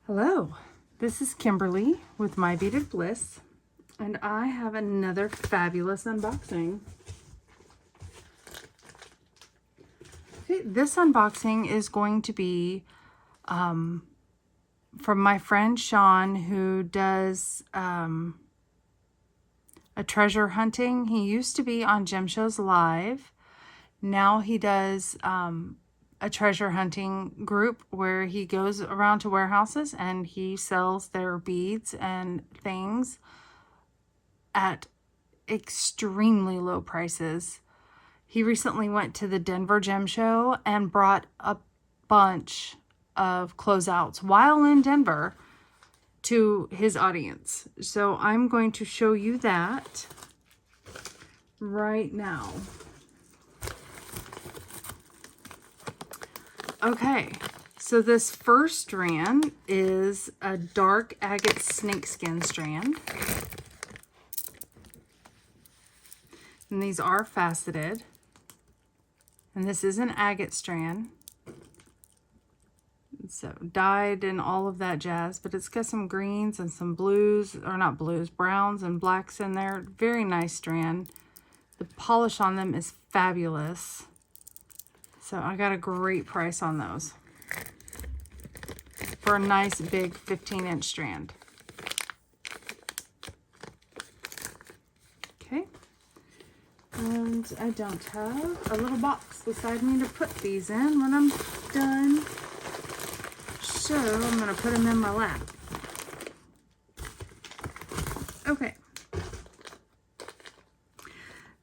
Hello, this is Kimberly with My Beaded Bliss, and I have another fabulous unboxing. Okay, this unboxing is going to be from my friend Sean, who does a treasure hunting. He used to be on Gem Shows Live. Now he does a treasure hunting group where he goes around to warehouses and he sells their beads and things at extremely low prices. He recently went to the Denver Gem Show and brought a bunch of closeouts while in Denver to his audience. So I'm going to show you that right now. Okay, so this first strand is a dark agate snakeskin strand. And these are faceted. And this is an agate strand. So dyed and all of that jazz, but it's got some greens and some blues, or not blues, browns and blacks in there. Very nice strand. The polish on them is fabulous. So I got a great price on those for a nice big 15-inch strand. Okay. And I don't have a little box beside me to put these in when I'm done. So I'm going to put them in my lap. Okay.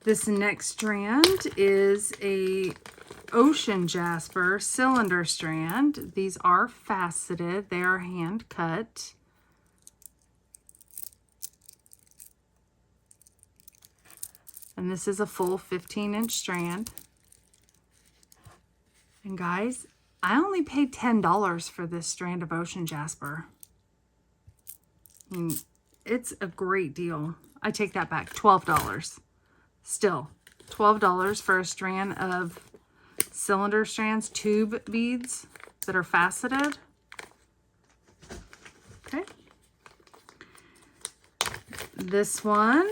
This next strand is a Ocean Jasper cylinder strand. These are faceted. They are hand cut. And this is a full 15-inch strand. And guys, I only paid $10 for this strand of Ocean Jasper. I mean, it's a great deal. I take that back, $12. Still, $12 for a strand of cylinder strands, tube beads that are faceted. Okay. This one,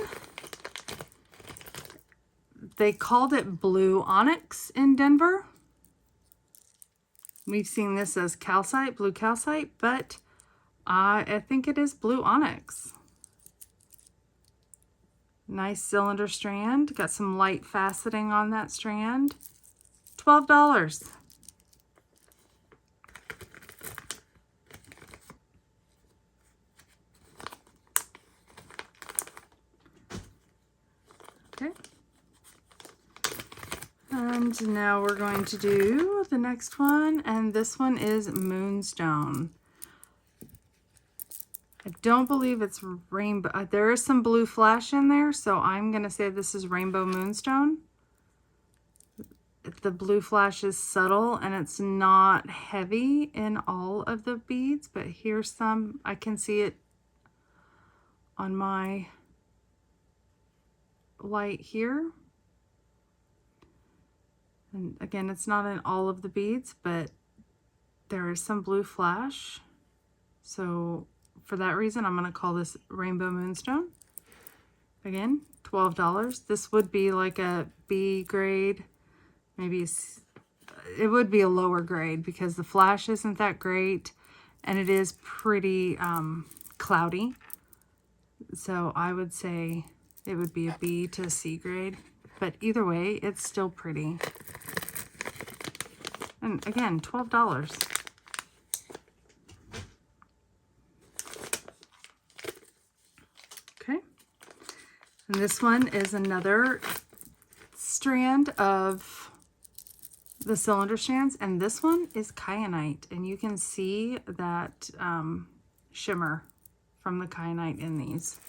they called it blue onyx in Denver. We've seen this as calcite, blue calcite, but I think it is blue onyx. Nice cylinder strand. Got some light faceting on that strand. $12. Okay. And now we're going to do the next one, and this one is Moonstone. I don't believe it's rainbow. There is some blue flash in there, so I'm going to say this is Rainbow Moonstone. The blue flash is subtle and it's not heavy in all of the beads, but here's some. I can see it on my light here. And again, it's not in all of the beads, but there is some blue flash. So for that reason, I'm going to call this Rainbow Moonstone. Again, $12. This would be like a B grade. Maybe it would be a lower grade because the flash isn't that great and it is pretty cloudy. So I would say it would be a B to C grade, but either way, it's still pretty. And again, $12. Okay. And this one is another strand of the cylinder strands, and this one is kyanite, and you can see that shimmer from the kyanite in these.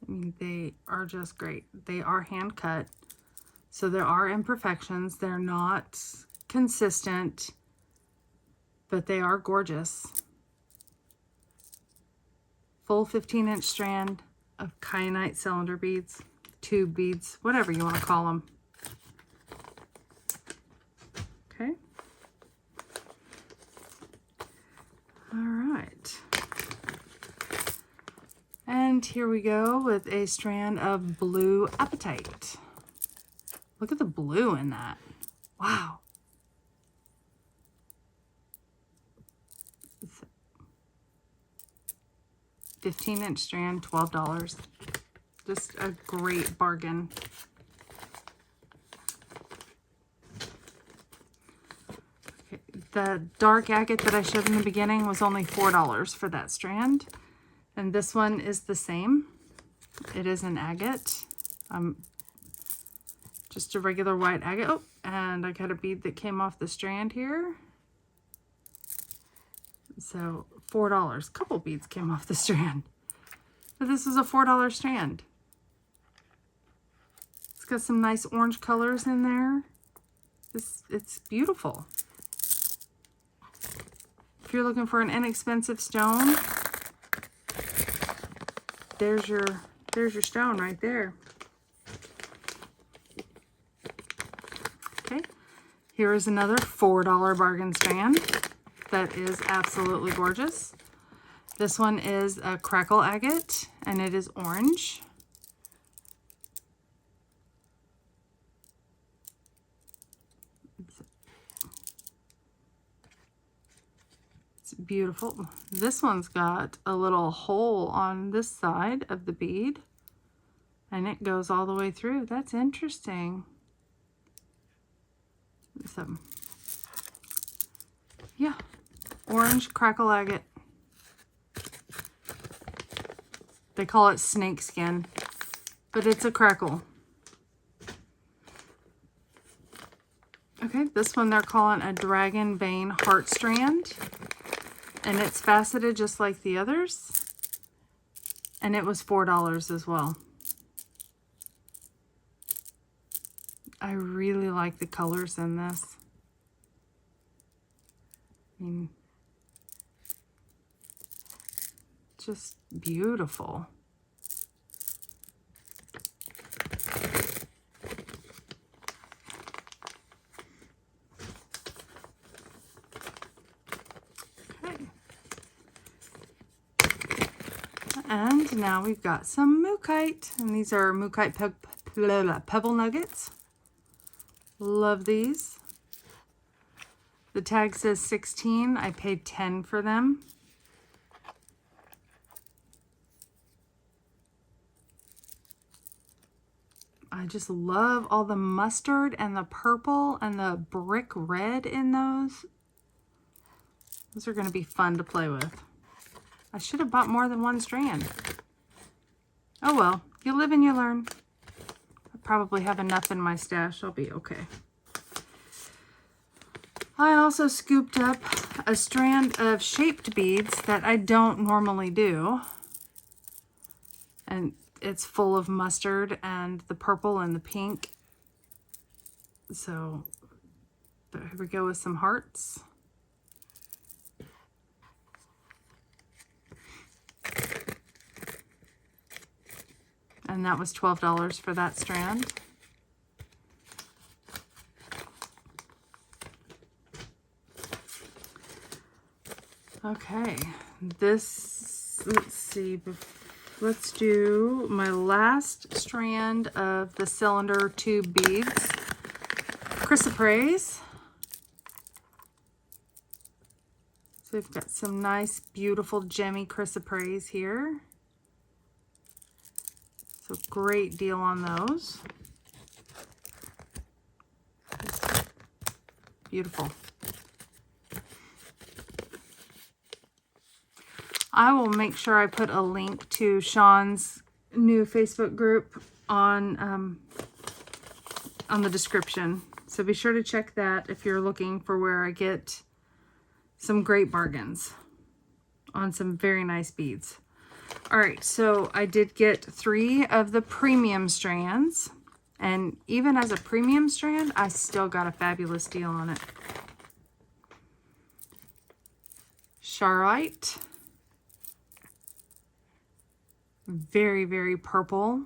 I mean, they are just great. They are hand cut, so there are imperfections. They're not consistent, but they are gorgeous. Full 15-inch strand of kyanite cylinder beads, tube beads, whatever you want to call them. Okay. All right. And here we go with a strand of blue apatite. Look at the blue in that. Wow. 15-inch strand, $12. Just a great bargain. Okay. The dark agate that I showed in the beginning was only $4 for that strand. And this one is the same. It is an agate. Just a regular white agate. Oh, and I got a bead that came off the strand here. So $4. A couple beads came off the strand. But this is a $4 strand. It's got some nice orange colors in there. It's beautiful. If you're looking for an inexpensive stone, there's your stone right there. Okay, here is another $4 bargain strand that is absolutely gorgeous. This one is a crackle agate, and it is orange. It's beautiful. This one's got a little hole on this side of the bead, and it goes all the way through. That's interesting. So, yeah, orange crackle agate. They call it snake skin, but it's a crackle. Okay, this one they're calling a dragon vein heart strand, and it's faceted just like the others, and it was $4 as well. I really like the colors in this. I mean, just beautiful. Okay. And now we've got some mookaite, and these are mookaite pebble nuggets. Love these. The tag says 16. I paid 10 for them. I just love all the mustard and the purple and the brick red in those. Those are going to be fun to play with. I should have bought more than one strand. Oh well, you live and you learn. I probably have enough in my stash. I'll be okay. I also scooped up a strand of shaped beads that I don't normally do. And it's full of mustard and the purple and the pink. So here we go with some hearts. And that was $12 for that strand. Okay, this, let's see, let's do my last strand of the cylinder tube beads. Chrysoprase. So we've got some nice, beautiful Gemmy Chrysoprase here. So great deal on those. Beautiful. I will make sure I put a link to Sean's new Facebook group on the description. So be sure to check that if you're looking for where I get some great bargains on some very nice beads. All right, so I did get 3 of the premium strands, and even as a premium strand, I still got a fabulous deal on it. Charoite. Very, very purple.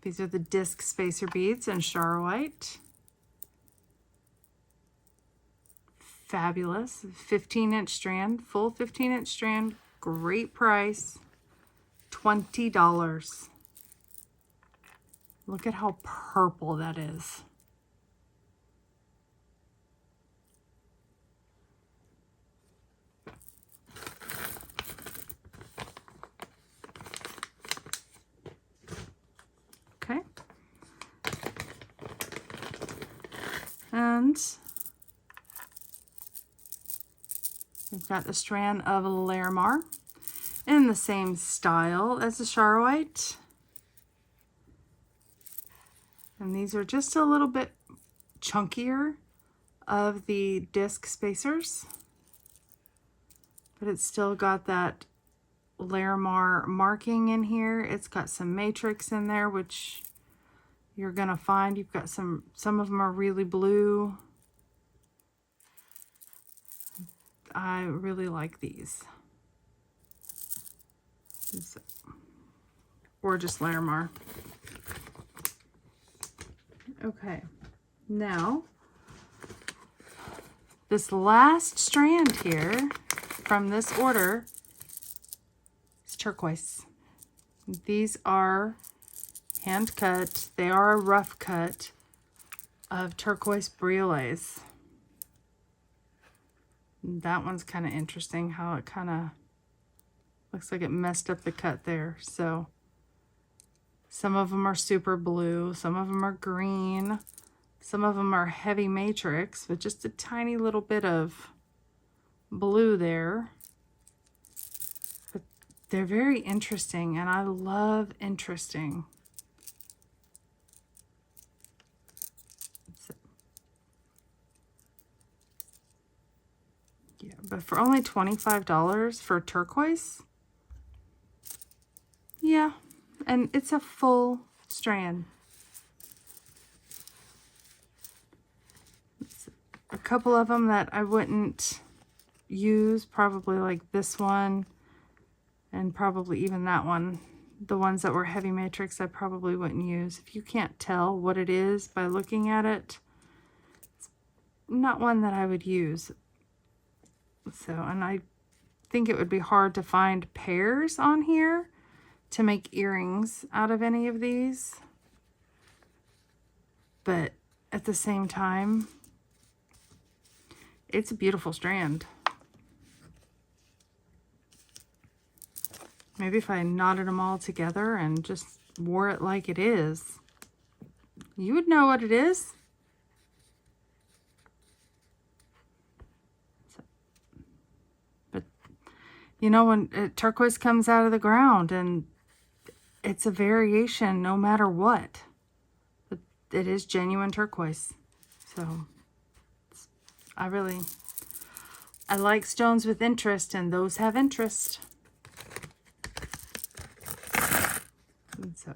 These are the disc spacer beads in Charoite. fabulous. 15-inch strand, full 15-inch strand, great price, $20. Look at how purple that is. Okay. And we've got the strand of Larimar in the same style as the Charoite. And these are just a little bit chunkier of the disc spacers, but it's still got that Larimar marking in here. It's got some matrix in there, which you're gonna find. You've got some of them are really blue. I really like these. Gorgeous Larimar. Okay, now this last strand here from this order is turquoise. These are hand cut. They are a rough cut of turquoise brioles. That one's kind of interesting how it kind of looks like it messed up the cut there. So some of them are super blue, some of them are green, some of them are heavy matrix with just a tiny little bit of blue there. But they're very interesting, and I love interesting. Yeah, but for only $25 for turquoise, yeah, and it's a full strand. A couple of them that I wouldn't use, probably like this one, and probably even that one. The ones that were heavy matrix, I probably wouldn't use. If you can't tell what it is by looking at it, it's not one that I would use. So, and I think it would be hard to find pairs on here to make earrings out of any of these. But at the same time, it's a beautiful strand. Maybe if I knotted them all together and just wore it like it is, you would know what it is. But you know, when turquoise comes out of the ground, and it's a variation no matter what. But it is genuine turquoise. So I like stones with interest, and those have interest. So,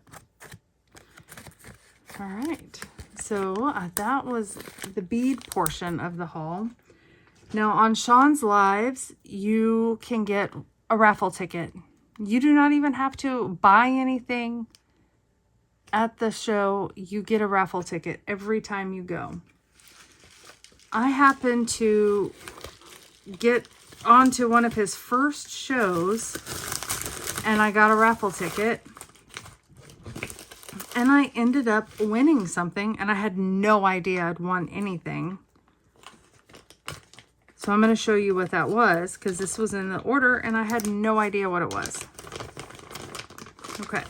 all right. So that was the bead portion of the haul. Now on Sean's lives, you can get a raffle ticket. You do not even have to buy anything at the show. You get a raffle ticket every time you go. I happened to get onto one of his first shows, and I got a raffle ticket, and I ended up winning something, and I had no idea I'd won anything. So I'm going to show you what that was, because this was in the order, and I had no idea what it was. Okay.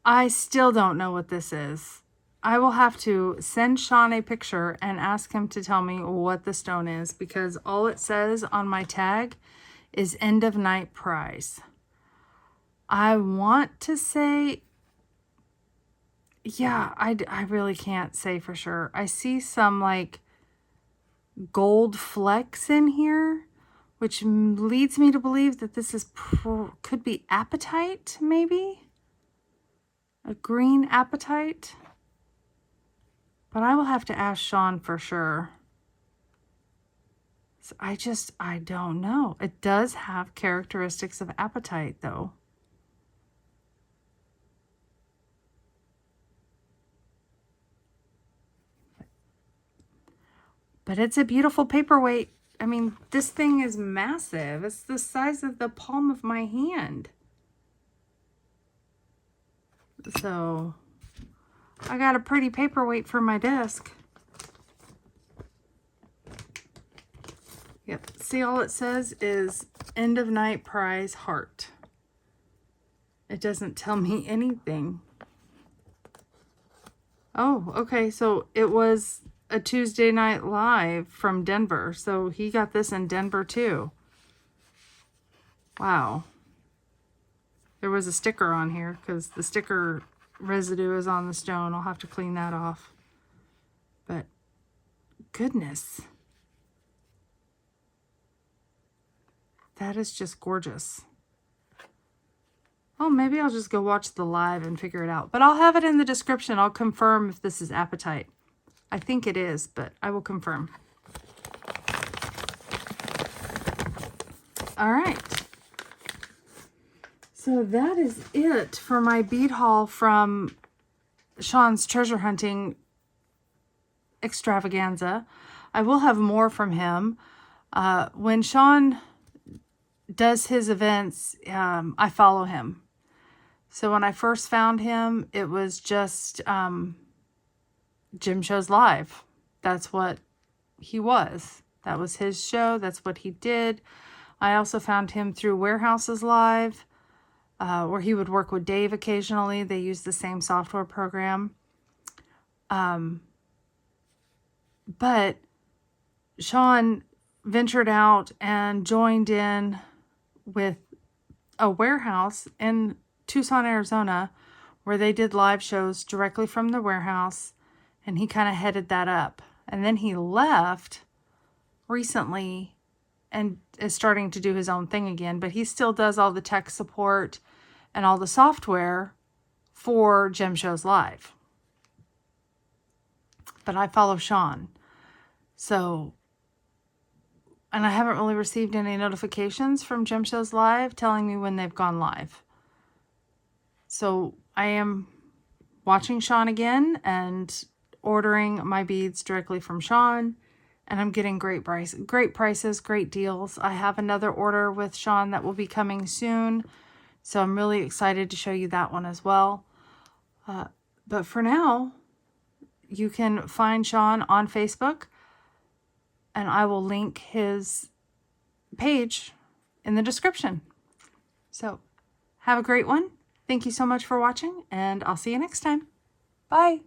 I still don't know what this is. I will have to send Sean a picture and ask him to tell me what the stone is, because all it says on my tag is end of night prize. I want to say, yeah, I really can't say for sure. I see some like gold flecks in here, which leads me to believe that this is could be apatite, maybe a green apatite. But I will have to ask Sean for sure. So I don't know. It does have characteristics of apatite though. But it's a beautiful paperweight. I mean, this thing is massive. It's the size of the palm of my hand. So I got a pretty paperweight for my desk. Yep. See, all it says is end of night prize heart. It doesn't tell me anything. Oh, okay. So it was a Tuesday night live from Denver. So he got this in Denver too. Wow. There was a sticker on here because the sticker residue is on the stone. I'll have to clean that off. But goodness. That is just gorgeous. Oh, maybe I'll just go watch the live and figure it out. But I'll have it in the description. I'll confirm if this is apatite. I think it is, but I will confirm. All right. So that is it for my bead haul from Sean's treasure hunting extravaganza. I will have more from him. When Sean does his events, I follow him. So when I first found him, it was just Gem Shows Live. That's what he was. That was his show. That's what he did. I also found him through Warehouses Live, where he would work with Dave occasionally. They use the same software program. But Sean ventured out and joined in with a warehouse in Tucson, Arizona, where they did live shows directly from the warehouse, and he kind of headed that up. And then he left recently and is starting to do his own thing again, but he still does all the tech support and all the software for Gem Shows Live. But I follow Sean. So, and I haven't really received any notifications from Gem Shows Live telling me when they've gone live. So I am watching Sean again and ordering my beads directly from Sean. And I'm getting great prices, great deals. I have another order with Sean that will be coming soon. So I'm really excited to show you that one as well. But for now, you can find Sean on Facebook. And I will link his page in the description. So have a great one. Thank you so much for watching, and I'll see you next time. Bye.